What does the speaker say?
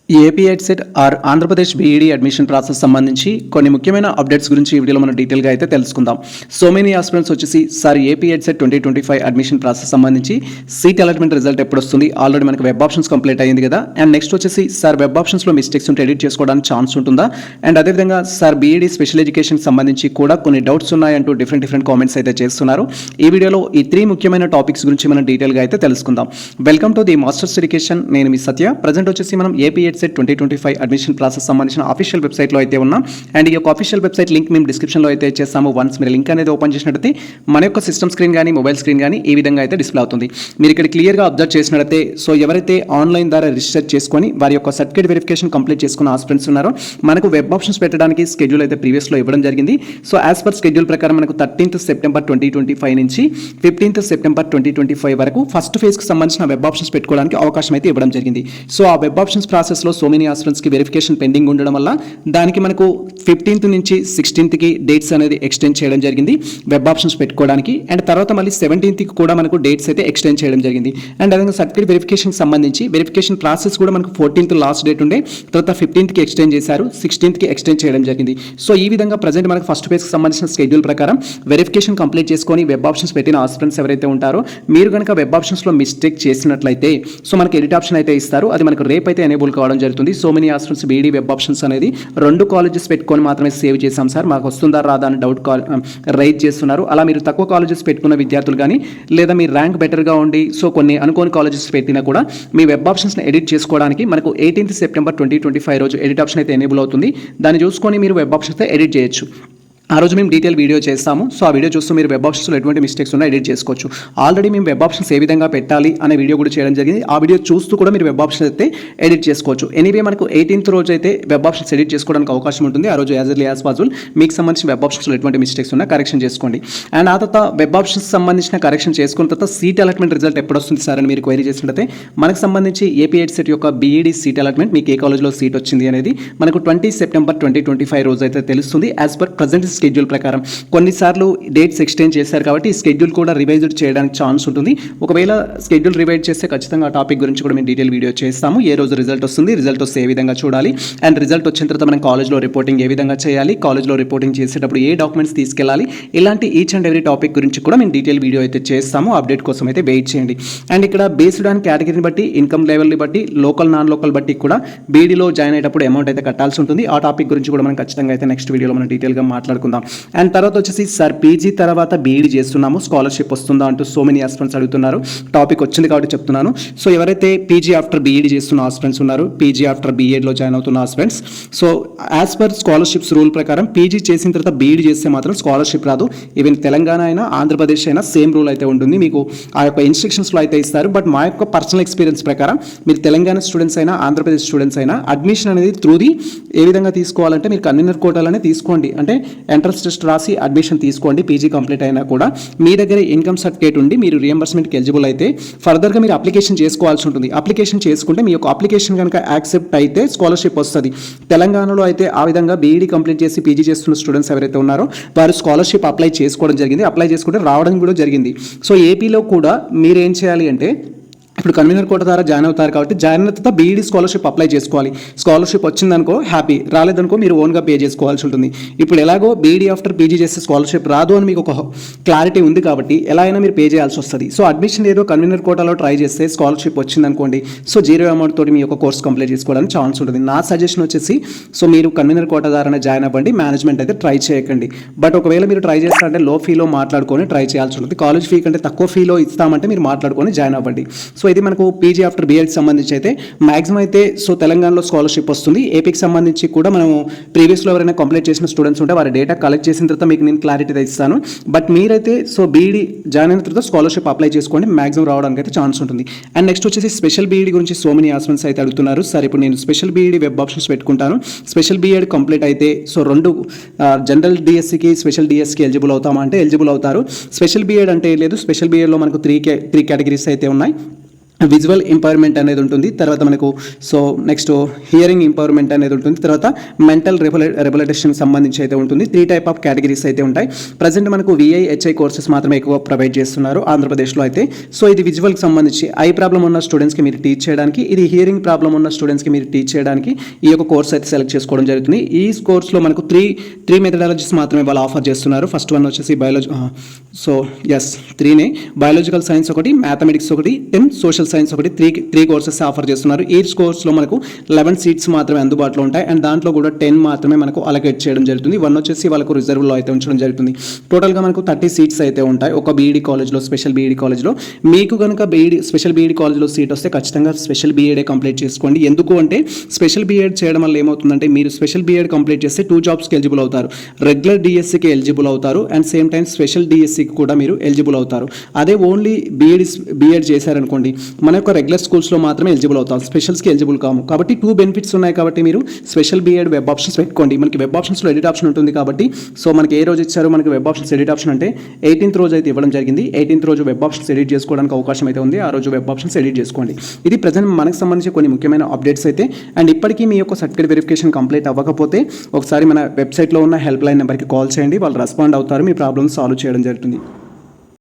AP EdCET or Andhra Pradesh BEd admission process సంబంధించి కొన్ని ముఖ్యమైన అప్డేట్స్ గురించి ఈ వీడియోలో మనం డీటెయిల్గా అయితే తెలుసుకుందాం. సో మెనీ ఆస్పిరెంట్స్ వచ్చేసి sir AP EdCET 2025 admission process సంబంధించి సీట్ అలాట్మెంట్ రిజల్ట్ ఎప్పుడు వస్తుంది, ఆల్రెడీ మనకి వెబ్ ఆప్షన్స్ కంప్లీట్ అయ్యింది కదా, అండ్ నెక్స్ట్ వచ్చేసి సార్ వెబ్ ఆప్షన్స్లో మిస్టేక్స్ ఉంటే ఎడిట్ చేసుకోవడానికి ఛాన్స్ ఉంటుందా, అండ్ అదేవిధంగా సార్ బీఈడీ స్పెషల్ ఎడ్యుకేషన్ సంబంధించి కూడా కొన్ని డౌట్స్ ఉన్నాయంటూ డిఫరెంట్ కామెంట్స్ అయితే చేస్తున్నారు. ఈ వీడియోలో ఈ 3 ముఖ్యమైన టాపిక్స్ గురించి మనం డీటెయిల్గా అయితే తెలుసుకుందాం. Welcome to the masters education. నేను మీ సత్య. ప్రజెంట్ వచ్చేసి మనం ఏపీ ఎడ్సెట్ 2025 అడ్మిషన్ ప్రాసెస్ సంబంధించిన అఫీషియల్ వెబ్సైట్లో అయితే ఉన్నాం. అండ్ ఈ యొక్క అఫీషియల్ వెబ్సైట్ లింక్ మేము డిస్క్రిప్షన్లో అయితే చేస్తాము. వన్స్ మీరు లింక్ అనేది ఓపెన్ చేసినట్లయితే మన యొక్క సిస్టమ్ స్క్రీన్ కానీ మొబైల్ స్క్రీన్ కానీ ఈ విధంగా అయితే డిస్ప్లే అవుతుంది. మీరు ఇక్కడ క్లియర్గా అబ్జర్వ్ చేసినట్లయితే సో ఎవరైతే ఆన్లైన్ ద్వారా రిజిస్టర్ చేసుకొని వారి యొక్క సర్టిఫికేట్ వెరిఫికేషన్ కంప్లీట్ చేసుకున్న ఆస్పిరెంట్స్ ఉన్నారో మనకు వెబ్ ఆప్షన్స్ పెట్టడానికి స్కెడ్యూల్ అయితే ప్రీవియస్లో ఇవ్వడం జరిగింది. సో యాజ్ పర్ స్కెడ్యూల్ ప్రకారం మనకు 13th సెప్టెంబర్ 2025 నుంచి 15th సెప్టెంబర్ 2025 వరకు ఫస్ట్ ఫేజ్కి సంబంధించిన వెబ్ ఆప్షన్స్ పెట్టుకోవడానికి అవకాశం అయితే ఇవ్వడం జరిగింది. సో ఆ వెబ్ ఆప్షన్స్ ప్రాసెస్లో సో మెనీ ఆస్పిరెంట్స్కి వెరిఫికేషన్ పెండింగ్ ఉండడం వల్ల దానికి మనకు 15th నుంచి 16th డేట్స్ అనేది ఎక్స్టెండ్ చేయడం జరిగింది వెబ్ ఆప్షన్స్ పెట్టుకోవడానికి. అండ్ తర్వాత మళ్ళీ 17th కూడా మనకు డేట్స్ అయితే ఎక్స్టెండ్ చేయడం జరిగింది. అండ్ అదేవిధంగా సర్టిఫికేట్ వెరిఫికేషన్ సంబంధించి వెరిఫికేషన్ ప్రాసెస్ కూడా మనకు 14th లాస్ట్ డేట్ ఉండే, తర్వాత 15th ఎక్స్టెండ్ చేశారు, 16th ఎక్స్టెండ్ చేయడం జరిగింది. సో ఈ విధంగా ప్రజెంట్ మనకు ఫస్ట్ ఫేజ్కి సంబంధించిన స్కెడ్యూల్ ప్రకారం వెరిఫికేషన్ కంప్లీట్ చేసుకొని వెబ్ ఆప్షన్స్ పెట్టిన ఆస్పిరెంట్స్ ఎవరైతే ఉంటారో మీరు కనుక వెబ్ ఆప్షన్స్లో మిస్టేక్ చేసినట్లయితే సో మనకి ఎడిట్ ఆప్షన్ అయితే ఇస్తారు. అది మనకు రేపు అయితే ఎనేబుల్ కావడం జరుగుతుంది. So many aspirants BEd web options అనేది 2 కాలేజెస్ పెట్టుకొని మాత్రమే సేవ్ చేశాం సార్, మాకు వస్తుందా రాదా అని డౌట్ రైజ్ చేస్తున్నారు. అలా మీరు తక్కువ కాలేజెస్ పెట్టుకున్న విద్యార్థులు కానీ లేదా మీ ర్యాంక్ బెటర్గా ఉండి సో కొన్ని అనుకోని కాలేజెస్ పెట్టినా కూడా మీ వెబ్ ఆప్షన్స్ని ఎడిట్ చేసుకోవడానికి మనకు 18th సెప్టెంబర్ 2025 రోజు ఎడిట్ ఆప్షన్ అయితే ఎనేబుల్ అవుతుంది. దాన్ని చూసుకొని మీరు వెబ్ ఆప్షన్స్ ఎడిట్ చేయొచ్చు. ఆ రోజు మేము డీటెయిల్ వీడియో చేస్తాము. సో ఆ వీడియో చూస్తూ మీరు వెబ్ ఆప్షన్స్లో ఎటువంటి మిస్టేక్స్ ఉన్నా ఎడిట్ చేసుకోవచ్చు. ఆల్రెడీ మేము వెబ్ ఆప్షన్స్ ఏ విధంగా పెట్టాలి అనే వీడియో కూడా చేయడం జరిగింది. ఆ వీడియో చూస్తూ కూడా మీరు వెబ్ ఆప్షన్స్ అయితే ఎడిట్ చేసుకోవచ్చు. ఎనీవే మనకు 18th రోజు అయితే వెబ్ ఆప్షన్స్ ఎడిట్ చేసుకోవడానికి అవకాశం ఉంటుంది. ఆ రోజు యాజ్ ఎర్లీ యాజ్ పాసిబుల్ మీకు సంబంధించిన వెబ్ ఆప్షన్స్లో ఎటువంటి మిస్టేక్స్ ఉన్నా కరెక్షన్ చేసుకోండి. అండ్ ఆ తర్వాత వెబ్ ఆప్షన్స్ సంబంధించిన కరెక్షన్ చేసుకున్న తర్వాత సీట్ అలాట్మెంట్ రిజల్ట్ ఎప్పుడు వస్తుంది సార్ అని మీరు క్వైరీ చేసినట్లయితే మనకు సంబంధించి ఏపీ ఎడ్సెట్ యొక్క బీఈడీ సీట్ అలాట్మెంట్ మీకు ఏ కాలేజ్లో సీట్ వచ్చింది అనేది మనకు 20 సెప్టెంబర్ 2025 రోజు అయితే తెలుస్తుంది. యాజ్ పర్ ప్రజెంట్ స్కెడ్యూల్ ప్రకారం కొన్నిసార్లు డేట్స్ ఎక్స్టెండ్ చేశారు కాబట్టి ఈ స్కెడ్యూల్ కూడా రివైజ్డ్ చేయడానికి ఛాన్స్ ఉంటుంది. ఒకవేళ స్కెడ్యూల్ రివైజ్ చేస్తే ఖచ్చితంగా ఆ టాపిక్ గురించి కూడా మేము డీటెయిల్ వీడియో చేస్తాము. ఏ రోజు రిజల్ట్ వస్తుంది, రిజల్ట్ వస్తే ఏ విధంగా చూడాలి, అండ్ రిజల్ట్ వచ్చిన తర్వాత మనం కాలేజ్లో రిపోర్టింగ్ ఏ విధంగా చేయాలి, కాలేజ్లో రిపోర్టింగ్ చేసేటప్పుడు ఏ డాక్యుమెంట్స్ తీసుకెళ్ళాలి, ఇలాంటి ఈచ్ అండ్ ఎవ్రీ టాపిక్ గురించి కూడా మేము డీటెయిల్ వీడియో అయితే చేస్తాము. అప్డేట్ కోసం అయితే వెయిట్ చేయండి. అండ్ ఇక్కడ బేస్డ్ ఆన్ కేటగిరీని బట్టి, ఇన్కమ్ లెవెల్ని బట్టి, లోకల్ నాన్ లోకల్ బట్టి కూడా బీడీలో జాయిన్ అయ్యేటప్పుడు అమౌంట్ అయితే కట్టాల్సి ఉంటుంది. ఆ టాపిక్ గురించి కూడా మనం ఖచ్చితంగా అయితే నెక్స్ట్ వీడియోలో మనం డీటెయిల్గా మాట్లాడుకుందాం. అండ్ తర్వాత వచ్చేసి సార్ పీజీ తర్వాత బీఈడీ చేస్తున్నాము, స్కాలర్షిప్ వస్తుందా అంటూ సో మెనీ ఆస్పిరెంట్స్ అడుగుతున్నారు. టాపిక్ వచ్చింది కాబట్టి చెప్తున్నాను. సో ఎవరైతే పీజీ ఆఫ్టర్ బీఈడీ చేస్తున్న ఆస్పిరెంట్స్ ఉన్నారు, పీజీ ఆఫ్టర్ బీఎడ్లో జాయిన్ అవుతున్న aspirants, so as per scholarships rule ప్రకారం పీజీ చేసిన తర్వాత బీఈడీ చేస్తే మాత్రం స్కాలర్షిప్ రాదు. ఈవెన్ తెలంగాణ అయినా ఆంధ్రప్రదేశ్ అయినా సేమ్ రూల్ అయితే ఉంటుంది. మీకు ఆ యొక్క ఇన్స్ట్రక్షన్స్లో అయితే ఇస్తారు. బట్ మా యొక్క పర్సనల్ ఎక్స్పీరియన్స్ ప్రకారం మీరు తెలంగాణ స్టూడెంట్స్ అయినా ఆంధ్రప్రదేశ్ స్టూడెంట్స్ అయినా అడ్మిషన్ అనేది త్రూది ఏ విధంగా తీసుకోవాలంటే మీరు కన్వీనర్ కోటాలనే తీసుకోండి. అంటే ఎంట్రన్స్ టెస్ట్ రాసి అడ్మిషన్ తీసుకోండి. పీజీ కంప్లీట్ అయినా కూడా మీ దగ్గర ఇన్కమ్ సర్టిఫికేట్ ఉండి మీరు రియంబర్స్మెంట్కి ఎలిజిబుల్ అయితే ఫర్దర్గా మీరు అప్లికేషన్ చేసుకోవాల్సి ఉంటుంది. అప్లికేషన్ చేసుకుంటే మీ యొక్క అప్లికేషన్ కనుక యాక్సెప్ట్ అయితే స్కాలర్షిప్ వస్తుంది. తెలంగాణలో అయితే ఆ విధంగా బీఈడీ కంప్లీట్ చేసి పీజీ చేస్తున్న స్టూడెంట్స్ ఎవరైతే ఉన్నారో వారు స్కాలర్షిప్ అప్లై చేసుకోవడం జరిగింది. అప్లై చేసుకుంటే రావడం కూడా జరిగింది. సో ఏపీలో కూడా మీరు ఏం చేయాలి అంటే ఇప్పుడు కన్వీనర్ కోట ద్వారా జాయిన్ అవుతారు కాబట్టి జాయిన్ అయిన తర్వాత బీఈడీ స్కాలర్షిప్ అప్లై చేసుకోవాలి. స్కాలర్షిప్ వచ్చిందనుకో హ్యాపీ, రాలేదనుకో మీరు ఓన్గా పే చేసుకోవాల్సి ఉంటుంది. ఇప్పుడు ఎలాగో బీఈడీ ఆఫ్టర్ పీజీ చేస్తే స్కాలర్షిప్ రాదు అని మీకు ఒక క్లారిటీ ఉంది కాబట్టి ఎలా అయినా మీరు పే చేయాల్సి వస్తుంది. సో అడ్మిషన్ ఏదో కన్వీనర్ కోటాలో ట్రై చేస్తే స్కాలర్షిప్ వచ్చిందనుకోండి, సో 0 అమౌంట్ తోటి మీ యొక్క కోర్స్ కంప్లీట్ చేసుకోవడానికి ఛాన్స్ ఉంటుంది. నా సజెషన్ వచ్చేసి సో మీరు కన్వీనర్ కోట ద్వారానే జాయిన్ అవ్వండి, మేనేజ్మెంట్ అయితే ట్రై చేయకండి. బట్ ఒకవేళ మీరు ట్రై చేస్తారంటే లో ఫీలో మాట్లాడుకొని ట్రై చేయాల్సి ఉంటుంది. కాలేజ్ ఫీ కంటే తక్కువ ఫీలో ఇస్తామంటే మీరు మాట్లాడుకొని జాయిన్ అవ్వండి. సో ఇది మనకు పీజీ ఆఫ్టర్ బీఎడ్కి సంబంధించి అయితే మ్యాక్సిమం అయితే సో తెలంగాణలో స్కాలర్షిప్ వస్తుంది. ఏపీకి సంబంధించి కూడా మనం ప్రీవియస్లో ఎవరైనా కంప్లీట్ చేసిన స్టూడెంట్స్ ఉంటే వారి డేటా కలెక్ట్ చేసిన తర్వాత మీకు నేను క్లారిటీ ఇస్తాను. బట్ మీరైతే సో బీఈడీ జాయిన్ అయిన తర్వాత స్కాలర్షిప్ అప్లై చేసుకోండి, మ్యాక్సిమం రావడానికి అయితే ఛాన్స్ ఉంటుంది. అండ్ నెక్స్ట్ వచ్చేసి స్పెషల్ బీఈడీ గురించి సో మెనీ ఆస్పిరెంట్స్ అయితే అడుగుతున్నారు. సార్ ఇప్పుడు నేను స్పెషల్ బీఈడీ వెబ్ ఆప్షన్స్ పెట్టుకుంటాను, స్పెషల్ బీఎడ్ కంప్లీట్ అయితే సో 2 జనరల్ డిఎస్సికి స్పెషల్ డిఎస్కి ఎలిజిబుల్ అవుతామా అంటే ఎలిజిబుల్ అవుతారు. స్పెషల్ బీఎడ్ అంటే లేదు, స్పెషల్ బీఎడ్లో మనకు 3 కేటగిరీస్ అయితే ఉన్నాయి. విజువల్ ఇంపవర్మెంట్ అనేది ఉంటుంది, తర్వాత మనకు సో నెక్స్ట్ హియరింగ్ ఇంపవర్మెంట్ అనేది ఉంటుంది, తర్వాత మెంటల్ రెబిలిటేషన్కి సంబంధించి అయితే ఉంటుంది. 3 టైప్ ఆఫ్ కేటగిరీస్ అయితే ఉంటాయి. ప్రజెంట్ మనకు VIHI కోర్సెస్ మాత్రమే ఎక్కువ ప్రొవైడ్ చేస్తున్నారు ఆంధ్రప్రదేశ్లో అయితే. సో ఇది విజువల్కి సంబంధించి ఐ ప్రాబ్లం ఉన్న స్టూడెంట్స్కి మీరు టీచ్ చేయడానికి, ఇది హియరింగ్ ప్రాబ్లం ఉన్న స్టూడెంట్స్కి మీరు టీచ్ చేయడానికి ఈ యొక్క కోర్స్ అయితే సెలెక్ట్ చేసుకోవడం జరుగుతుంది. ఈ కోర్స్లో మనకు త్రీ మెథడాలజీస్ మాత్రమే వాళ్ళు ఆఫర్ చేస్తున్నారు. ఫస్ట్ వన్ వచ్చేసి బయాలజీ, సో ఎస్ 3నే, బయాలజికల్ సైన్స్ ఒకటి, మ్యాథమెటిక్స్ ఒకటి, 10 సోషల్ సైన్స్ ఒకటి, త్రీ కోర్సెస్ ఆఫర్ చేస్తున్నారు. ఈ కోర్స్లో మనకు 11 సీట్స్ మాత్రమే అందుబాటులో ఉంటాయి అండ్ దాంట్లో కూడా 10 మాత్రమే మనకు అలొకేట్ చేయడం జరుగుతుంది. 1 వచ్చేసి వాళ్ళకు రిజర్వ్లో అయితే ఉంచడం జరుగుతుంది. టోటల్గా మనకు 30 సీట్స్ అయితే ఉంటాయి ఒక బీఈడి కాలేజ్లో, స్పెషల్ బీఈడి కాలేజ్లో. మీకు కనుక స్పెషల్ బీఈడి కాలేజ్లో సీట్ వస్తే ఖచ్చితంగా స్పెషల్ బీఈడే కంప్లీట్ చేసుకోండి. ఎందుకు అంటే స్పెషల్ బీఎడ్ చేయడం వల్ల ఏమవుతుందంటే మీరు స్పెషల్ బీఎడ్ కంప్లీట్ చేస్తే 2 జాబ్స్కి ఎలిజిబుల్ అవుతారు. రెగ్యులర్ డిఎస్సికి ఎలిజిబుల్ అవుతారు అండ్ సేమ్ టైం స్పెషల్ డిఎస్సికి కూడా మీరు ఎలిజిబుల్ అవుతారు. అదే ఓన్లీ బీఎడ్ చేశారనుకోండి, మన యొక్క రెగ్యులర్ స్కూల్స్లో మాత్రమే ఎలిజిబుల్ అవుతాం, స్పెషల్స్కి ఎలిజిబుల్ కాము. కాబట్టి 2 బెనిఫిట్స్ ఉన్నాయి. కాబట్టి మీరు స్పెషల్ బీఎడ్ వెబ్ ఆప్షన్స్ పెట్టుకోండి. మనకి వెబ్ ఆప్షన్స్లో ఎడిట్ ఆప్షన్ ఉంటుంది కాబట్టి, సో మనకి ఏ రోజు ఇచ్చారు మనకి వెబ్ ఆప్షన్స్ ఎడిట్ ఆప్షన్ అంటే 18th రోజు అయితే ఇవ్వడం జరిగింది. 18th రోజు వెబ్ ఆప్షన్స్ ఎడిట్ చేసుకోవడానికి అవకాశం అయితే ఉంది. ఆ రోజు వెబ్ ఆప్షన్స్ ఎడిట్ చేసుకోండి. ఇది ప్రజెంట్ మనకు సంబంధించి కొన్ని ముఖ్యమైన అప్డేట్స్ అయితే. అండ్ ఇప్పటికీ మీ యొక్క సర్టిఫికేట్ వెరిఫికేషన్ కంప్లీట్ అవ్వకపోతే ఒకసారి మన వెబ్సైట్లో ఉన్న హెల్ప్ లైన్ నెంబర్కి కాల్ చేయండి, వాళ్ళు రెస్పాండ్ అవుతారు, మీ ప్రాబ్లమ్స్ సాల్వ్ చేయడం జరుగుతుంది.